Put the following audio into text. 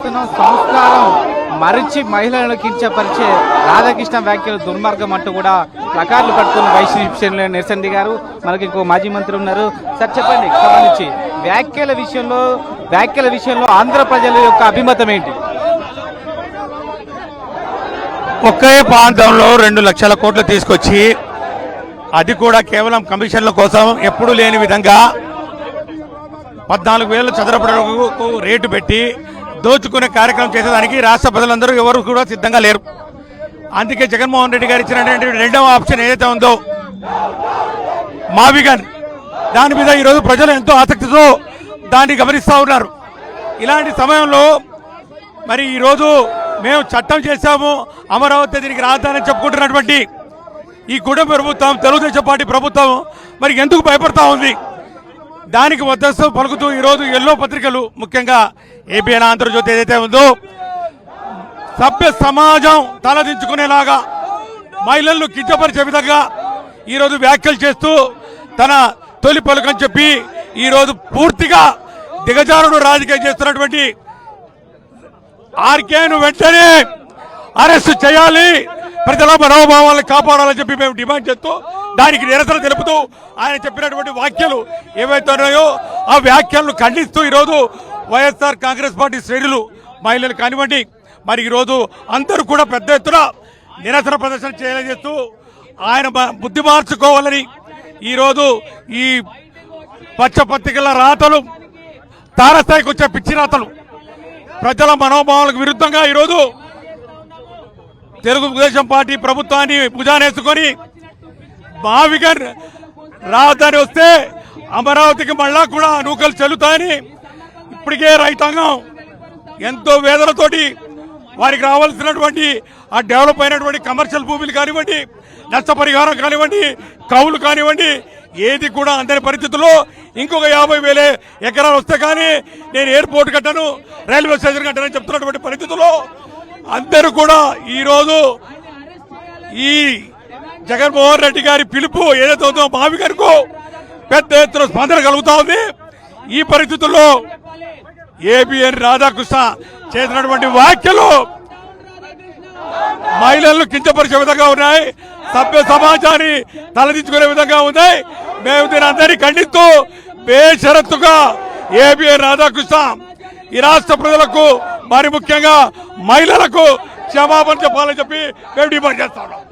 చూస్తున్నాం. సంస్కారం మరిచి మహిళలను కించపరిచే రాధాకృష్ణ వ్యాఖ్యలు దుర్మార్గం అంటూ కూడా ప్లకార్డులు పట్టుకున్న వైసీపీ నిరసన దిగారు. మనకి ఇంకో మాజీ మంత్రి ఉన్నారు. సార్ చెప్పండి, సంబంధించి వ్యాఖ్యల విషయంలో ఆంధ్ర ప్రజల యొక్క అభిమతం ఏంటి? ఒకే ప్రాంతంలో 2 లక్షల కోట్లు తీసుకొచ్చి అది కూడా కేవలం కమిషన్ల కోసం ఎప్పుడూ లేని విధంగా 14,000 చదరపు అడుగుకు రేటు పెట్టి దోచుకునే కార్యక్రమం చేసేదానికి రాష్ట్ర ప్రజలందరూ ఎవరు కూడా సిద్ధంగా లేరు. అందుకే జగన్మోహన్ రెడ్డి గారు ఇచ్చినటువంటి రెండవ ఆప్షన్ ఏదైతే ఉందో మావిగన్, దాని మీద ఈరోజు ప్రజలు ఎంతో ఆసక్తితో దాన్ని గమనిస్తూ ఉన్నారు. ఇలాంటి సమయంలో మరి ఈరోజు మేము చట్టం చేశాము, అమరావతి దీనికి రాజధాని చెప్పుకుంటున్నటువంటి ఈ కుటుంబ ప్రభుత్వం, తెలుగుదేశం పార్టీ ప్రభుత్వం మరి ఎందుకు భయపడతా ఉంది? దానికి వద్దస్తు పలుకుతూ ఈరోజు ఎల్లో పత్రికలు, ముఖ్యంగా ఏబిఎన్ ఆంధ్రజ్యోతి ఏదైతే ఉందో సభ్య సమాజం తలదించుకునేలాగా మహిళలను కించపరిచే విధంగా ఈరోజు వ్యాఖ్యలు చేస్తూ తన తొలి పలుకని చెప్పి ఈరోజు పూర్తిగా దిగజారుడు రాజకీయం చేస్తున్నటువంటి ఆర్కేను వెంటనే అరెస్టు చేయాలి, ప్రజల మనోభావాలను కాపాడాలని చెప్పి మేము డిమాండ్ చేస్తూ దానికి నిరసన తెలుపుతూ ఆయన చెప్పినటువంటి వ్యాఖ్యలు ఏవైతే ఉన్నాయో ఆ వ్యాఖ్యలను ఖండిస్తూ ఈరోజు వైఎస్ఆర్ కాంగ్రెస్ పార్టీ శ్రేణులు, మహిళలు కానివ్వండి, మరి ఈరోజు అందరూ కూడా పెద్ద ఎత్తున నిరసన ప్రదర్శన చేస్తూ ఆయన బుద్ధి మార్చుకోవాలని ఈరోజు ఈ పచ్చపత్రికల రాతలు, తారస్థాయికి వచ్చే పిచ్చి రాతలు, ప్రజల మనోభావాలకు విరుద్ధంగా ఈరోజు తెలుగుదేశం పార్టీ ప్రభుత్వాన్ని భుజానేసుకొని మావిగన్ రాజధాని వస్తే అమరావతికి మళ్ళా కూడా నూకలు చెల్లుతాయని ఇప్పటికే రైతాంగం ఎంతో వేదనతోటి వారికి రావాల్సినటువంటి ఆ డెవలప్ అయినటువంటి కమర్షియల్ భూములు కానివ్వండి, నష్టపరిహారం కానివ్వండి, కౌలు కానివ్వండి, ఏది కూడా అందని పరిస్థితుల్లో ఇంకొక 50,000 ఎకరాలు వస్తే కానీ నేను ఎయిర్పోర్ట్ కట్టాను, రైల్వే స్టేషన్ కట్టానని చెప్తున్నటువంటి పరిస్థితుల్లో అందరూ కూడా ఈరోజు ఈ జగన్మోహన్ రెడ్డి గారి పిలుపు ఏదైతే ఉందో మావిగన్కు పెద్ద ఎత్తున స్పందన కలుగుతా ఉంది. ఈ పరిస్థితుల్లో ఏబిఎన్ రాధాకృష్ణ చేసినటువంటి వ్యాఖ్యలు మహిళలను కించపరిచే విధంగా ఉన్నాయి, సభ్య సమాజాన్ని తలదించుకునే విధంగా ఉన్నాయి. మేము దీని అందరినీ ఖండిస్తూ బేషరత్తుగా ఏబిఎన్ రాధాకృష్ణ ఈ రాష్ట్ర ప్రజలకు, మరి ముఖ్యంగా మహిళలకు క్షమాపణ చెప్పాలని చెప్పి మేము డిమాండ్ చేస్తాం.